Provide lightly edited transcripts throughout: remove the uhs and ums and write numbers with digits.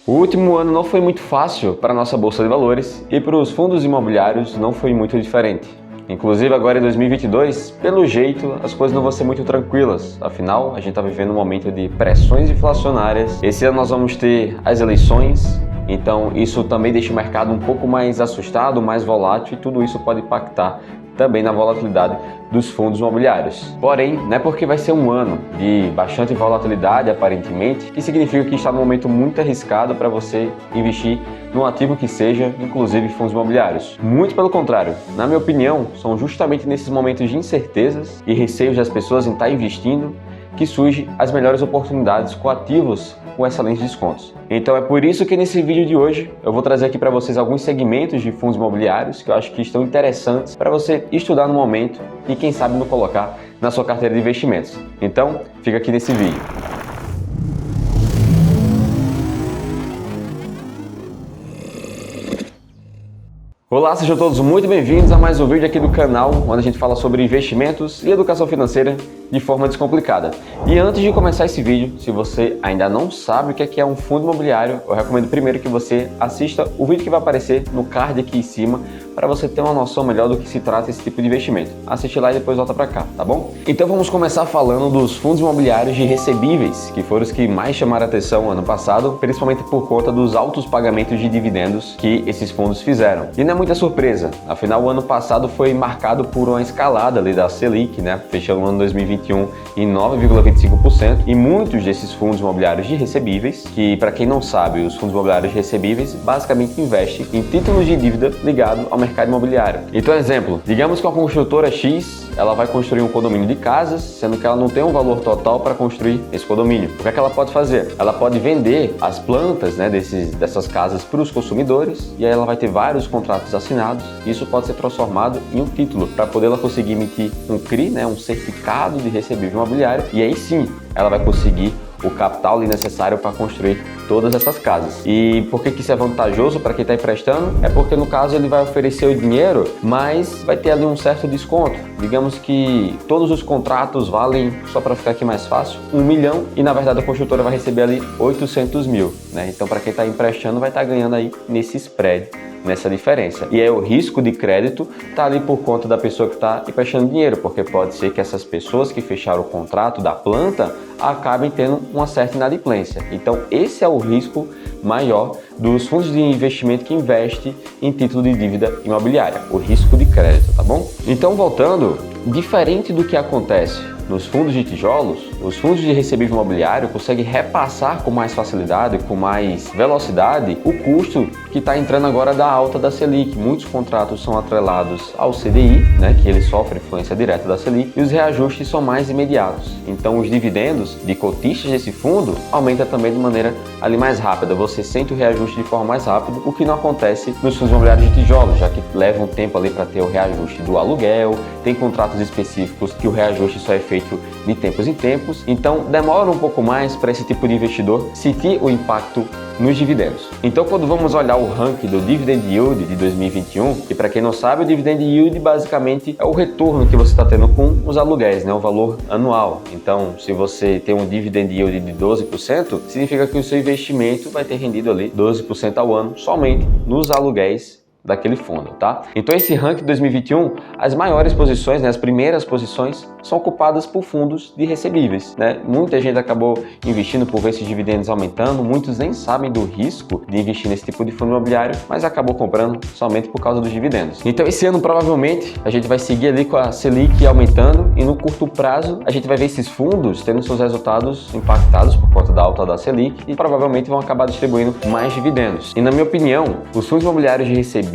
O último ano não foi muito fácil para a nossa Bolsa de Valores e para os fundos imobiliários não foi muito diferente. Inclusive agora em 2022, pelo jeito, as coisas não vão ser muito tranquilas. Afinal, a gente está vivendo um momento de pressões inflacionárias. Esse ano nós vamos ter as eleições, então isso também deixa o mercado um pouco mais assustado, mais volátil, e tudo isso pode impactar também na volatilidade dos fundos imobiliários. Porém, não é porque vai ser um ano de bastante volatilidade, aparentemente, que significa que está num momento muito arriscado para você investir num ativo que seja, inclusive fundos imobiliários. Muito pelo contrário, na minha opinião, são justamente nesses momentos de incertezas e receios das pessoas em estar investindo que surgem as melhores oportunidades com ativos com excelentes descontos. Então é por isso que nesse vídeo de hoje eu vou trazer aqui para vocês alguns segmentos de fundos imobiliários que eu acho que estão interessantes para você estudar no momento e quem sabe não colocar na sua carteira de investimentos. Então fica aqui nesse vídeo. Olá, sejam todos muito bem-vindos a mais um vídeo aqui do canal, onde a gente fala sobre investimentos e educação financeira de forma descomplicada. E antes de começar esse vídeo, se você ainda não sabe o que é um fundo imobiliário, eu recomendo primeiro que você assista o vídeo que vai aparecer no card aqui em cima, para você ter uma noção melhor do que se trata esse tipo de investimento. Assiste lá e depois volta para cá, tá bom? Então vamos começar falando dos fundos imobiliários de recebíveis, que foram os que mais chamaram a atenção ano passado, principalmente por conta dos altos pagamentos de dividendos que esses fundos fizeram. E não é muita surpresa, afinal o ano passado foi marcado por uma escalada ali da Selic, né? Fechando o ano 2021 em 9,25%, e muitos desses fundos imobiliários de recebíveis, que para quem não sabe, os fundos imobiliários de recebíveis basicamente investem em títulos de dívida ligados ao mercado imobiliário. Então, exemplo, digamos que uma construtora X, ela vai construir um condomínio de casas, sendo que ela não tem um valor total para construir esse condomínio. O que é que ela pode fazer? Ela pode vender as plantas, né, dessas casas para os consumidores, e aí ela vai ter vários contratos assinados, e isso pode ser transformado em um título, para poder ela conseguir emitir um CRI, né, um certificado de recebível imobiliário, e aí sim ela vai conseguir o capital ali necessário para construir todas essas casas. E por que isso é vantajoso para quem está emprestando? É porque no caso ele vai oferecer o dinheiro, mas vai ter ali um certo desconto. Digamos que todos os contratos valem, só para ficar aqui mais fácil, 1 milhão, e na verdade a construtora vai receber ali 800 mil, né? Então para quem está emprestando vai estar ganhando aí nesse spread, nessa diferença. E aí o risco de crédito está ali por conta da pessoa que está emprestando dinheiro, porque pode ser que essas pessoas que fecharam o contrato da planta acabem tendo uma certa inadimplência. Então esse é o risco maior dos fundos de investimento que investem em título de dívida imobiliária, o risco de crédito, tá bom? Então voltando, diferente do que acontece nos fundos de tijolos, os fundos de recebível imobiliário conseguem repassar com mais facilidade, com mais velocidade, o custo que está entrando agora da alta da Selic. Muitos contratos são atrelados ao CDI, né, que ele sofre influência direta da Selic, e os reajustes são mais imediatos. Então os dividendos de cotistas desse fundo aumentam também de maneira ali mais rápida. Você sente o reajuste de forma mais rápida, o que não acontece nos fundos imobiliários de tijolos, já que leva um tempo ali para ter o reajuste do aluguel, tem contratos específicos que o reajuste só é feito de tempos em tempos, então demora um pouco mais para esse tipo de investidor sentir o impacto nos dividendos. Então quando vamos olhar o ranking do Dividend Yield de 2021, e para quem não sabe, o Dividend Yield basicamente é o retorno que você está tendo com os aluguéis, né, o valor anual. Então se você tem um Dividend Yield de 12%, significa que o seu investimento vai ter rendido ali 12% ao ano somente nos aluguéis daquele fundo, tá? Então esse ranking de 2021, as maiores posições, né, as primeiras posições são ocupadas por fundos de recebíveis, né? Muita gente acabou investindo por ver esses dividendos aumentando, muitos nem sabem do risco de investir nesse tipo de fundo imobiliário, mas acabou comprando somente por causa dos dividendos. Então esse ano provavelmente a gente vai seguir ali com a Selic aumentando, e no curto prazo a gente vai ver esses fundos tendo seus resultados impactados por conta da alta da Selic, e provavelmente vão acabar distribuindo mais dividendos. E na minha opinião, os fundos imobiliários de recebíveis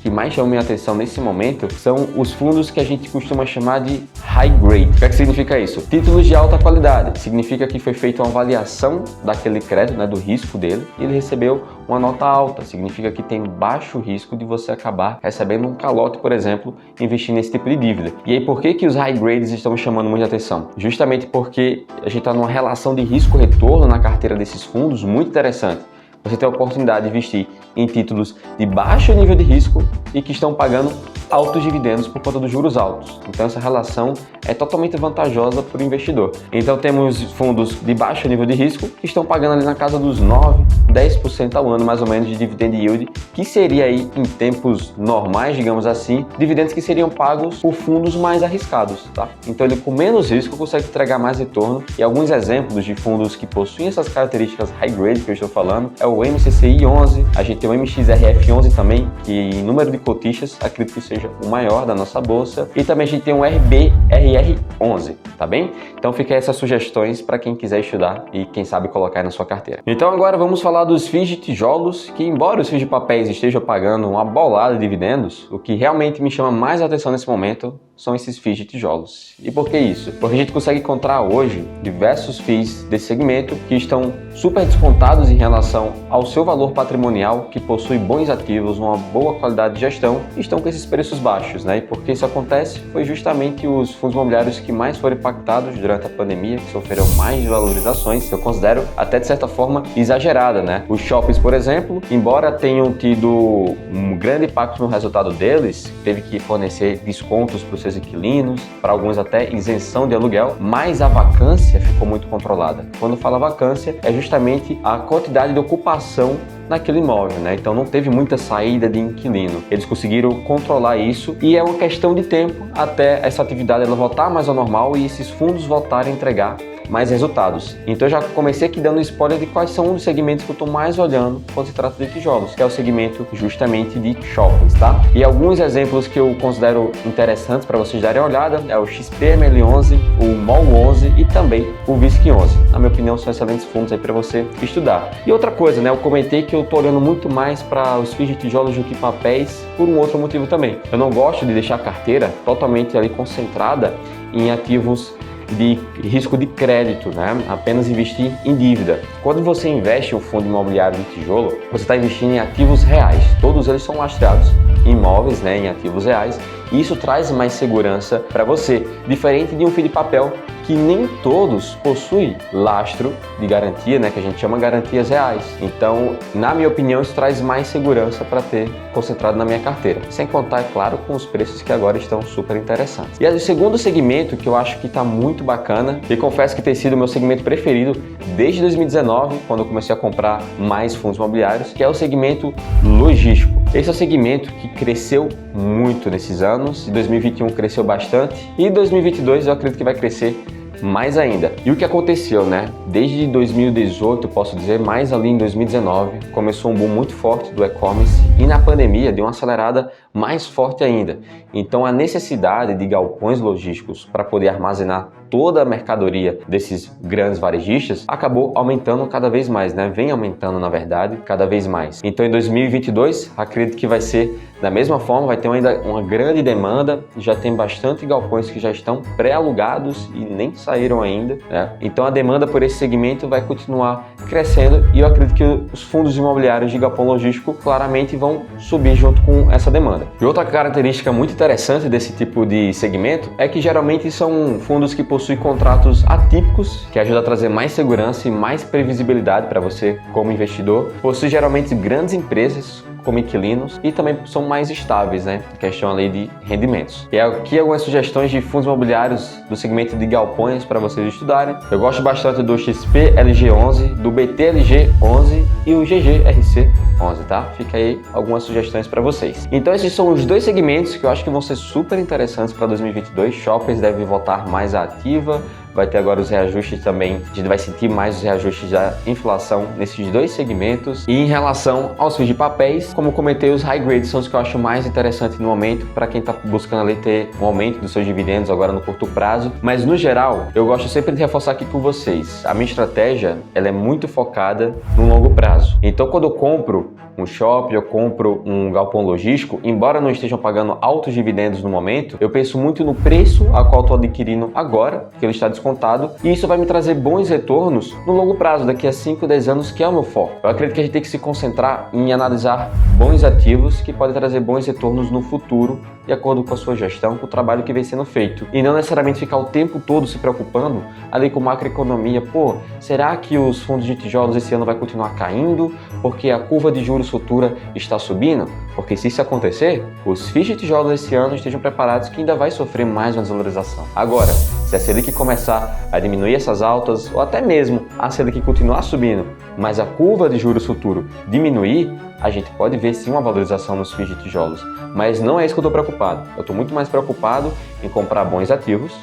que mais chamam minha atenção nesse momento são os fundos que a gente costuma chamar de high grade. O que é que significa isso? Títulos de alta qualidade. Significa que foi feita uma avaliação daquele crédito, né, do risco dele, e ele recebeu uma nota alta. Significa que tem baixo risco de você acabar recebendo um calote, por exemplo, investindo nesse tipo de dívida. E aí por que os high grades estão chamando muita atenção? Justamente porque a gente está numa relação de risco-retorno na carteira desses fundos muito interessante. Você tem a oportunidade de investir em títulos de baixo nível de risco e que estão pagando altos dividendos por conta dos juros altos. Então essa relação é totalmente vantajosa para o investidor. Então temos fundos de baixo nível de risco que estão pagando ali na casa dos 9, 10% ao ano mais ou menos de dividend yield, que seria aí em tempos normais, digamos assim, dividendos que seriam pagos por fundos mais arriscados, tá? Então ele com menos risco consegue entregar mais retorno, e alguns exemplos de fundos que possuem essas características high grade que eu estou falando é o MSCI 11, a gente tem o MXRF 11 também, que em número de cotistas acredito que seja o maior da nossa bolsa, e também a gente tem o RBRR 11, tá bem? Então fica aí essas sugestões para quem quiser estudar e quem sabe colocar aí na sua carteira. Então agora vamos falar dos FIIs de tijolos, que embora os FIIs de papéis estejam pagando uma bolada de dividendos, o que realmente me chama mais atenção nesse momento são esses FIIs de tijolos. E por que isso? Porque a gente consegue encontrar hoje diversos FIIs desse segmento que estão super descontados em relação ao seu valor patrimonial, que possui bons ativos, uma boa qualidade de gestão, e estão com esses preços baixos, né? E por que isso acontece? Foi justamente os fundos imobiliários que mais foram impactados durante a pandemia, que sofreram mais valorizações, que eu considero até de certa forma exagerada, né? Os shoppings, por exemplo, embora tenham tido um grande impacto no resultado deles, teve que fornecer descontos para os seus inquilinos, para alguns até isenção de aluguel, mas a vacância ficou muito controlada. Quando fala vacância, é justamente a quantidade de ocupação naquele imóvel, né? Então não teve muita saída de inquilino. Eles conseguiram controlar isso e é uma questão de tempo até essa atividade ela voltar mais ao normal e esses fundos voltarem a entregar mais resultados. Então eu já comecei aqui dando spoiler de quais são os segmentos que eu estou mais olhando quando se trata de tijolos, que é o segmento justamente de shoppings, tá? E alguns exemplos que eu considero interessantes para vocês darem uma olhada é o XPML11, o MOL11 e também o VISC11. Na minha opinião são excelentes fundos aí para você estudar. E outra coisa, né? Eu comentei que eu estou olhando muito mais para os FIIs de tijolos do que papéis por um outro motivo também. Eu não gosto de deixar a carteira totalmente ali concentrada em ativos de risco de crédito, né? Apenas investir em dívida. Quando você investe em um fundo imobiliário de tijolo, você está investindo em ativos reais. Todos eles são lastreados em imóveis, né? Em ativos reais. E isso traz mais segurança para você, diferente de um FII de papel que nem todos possuem lastro de garantia, né, que a gente chama garantias reais. Então, na minha opinião, isso traz mais segurança para ter concentrado na minha carteira. Sem contar, é claro, com os preços que agora estão super interessantes. E o segundo segmento que eu acho que está muito bacana, e confesso que tem sido o meu segmento preferido desde 2019, quando eu comecei a comprar mais fundos imobiliários, que é o segmento logístico. Esse é o segmento que cresceu muito nesses anos, e 2021 cresceu bastante, e 2022 eu acredito que vai crescer mais ainda. E o que aconteceu, né? Desde 2018, posso dizer, mais ali em 2019, começou um boom muito forte do e-commerce e na pandemia deu uma acelerada mais forte ainda. Então a necessidade de galpões logísticos para poder armazenar toda a mercadoria desses grandes varejistas acabou aumentando cada vez mais, né? Vem aumentando, na verdade, cada vez mais. Então em 2022, acredito que vai ser da mesma forma, vai ter ainda uma grande demanda, já tem bastante galpões que já estão pré-alugados e nem saíram ainda, né? Então a demanda por esse segmento vai continuar crescendo e eu acredito que os fundos imobiliários de galpão logístico claramente vão subir junto com essa demanda. E outra característica muito interessante desse tipo de segmento é que geralmente são fundos que possuem contratos atípicos, que ajudam a trazer mais segurança e mais previsibilidade para você como investidor. Possui geralmente grandes empresas como inquilinos e também são mais estáveis, né? Questão ali de rendimentos. E aqui algumas sugestões de fundos imobiliários do segmento de galpões para vocês estudarem. Eu gosto bastante do XPLG11, do BTLG11 e o GGRC11, tá? Fica aí algumas sugestões para vocês. Então esses são os dois segmentos que eu acho que vão ser super interessantes para 2022. Shoppings devem voltar mais à ativa. Vai ter agora os reajustes também, a gente vai sentir mais os reajustes da inflação nesses dois segmentos. E em relação aos FIIs de papéis, como comentei, os high grades são os que eu acho mais interessantes no momento para quem está buscando ali ter um aumento dos seus dividendos agora no curto prazo. Mas no geral, eu gosto sempre de reforçar aqui com vocês, a minha estratégia ela é muito focada no longo prazo. Então quando eu compro um shopping, eu compro um galpão logístico, embora não estejam pagando altos dividendos no momento, eu penso muito no preço a qual estou adquirindo agora, que ele está descontado descontado, e isso vai me trazer bons retornos no longo prazo, daqui a 5, 10 anos, que é o meu foco. Eu acredito que a gente tem que se concentrar em analisar bons ativos que podem trazer bons retornos no futuro, de acordo com a sua gestão, com o trabalho que vem sendo feito. E não necessariamente ficar o tempo todo se preocupando ali com macroeconomia. Pô, será que os fundos de tijolos esse ano vai continuar caindo porque a curva de juros futura está subindo? Porque se isso acontecer, os FIIs de tijolos esse ano estejam preparados que ainda vai sofrer mais uma desvalorização. Agora, se a Selic começar a diminuir essas altas, ou até mesmo a Selic continuar subindo, mas a curva de juros futuro diminuir, a gente pode ver sim uma valorização nos FIIs de tijolos. Mas não é isso que eu estou preocupado. Eu estou muito mais preocupado em comprar bons ativos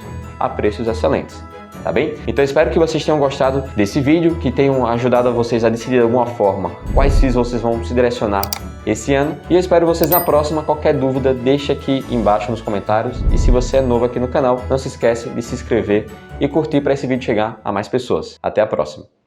a preços excelentes. Tá bem? Então espero que vocês tenham gostado desse vídeo, que tenham ajudado a vocês a decidir de alguma forma quais FIIs vocês vão se direcionar esse ano. E eu espero vocês na próxima. Qualquer dúvida, deixa aqui embaixo nos comentários. E se você é novo aqui no canal, não se esquece de se inscrever e curtir para esse vídeo chegar a mais pessoas. Até a próxima!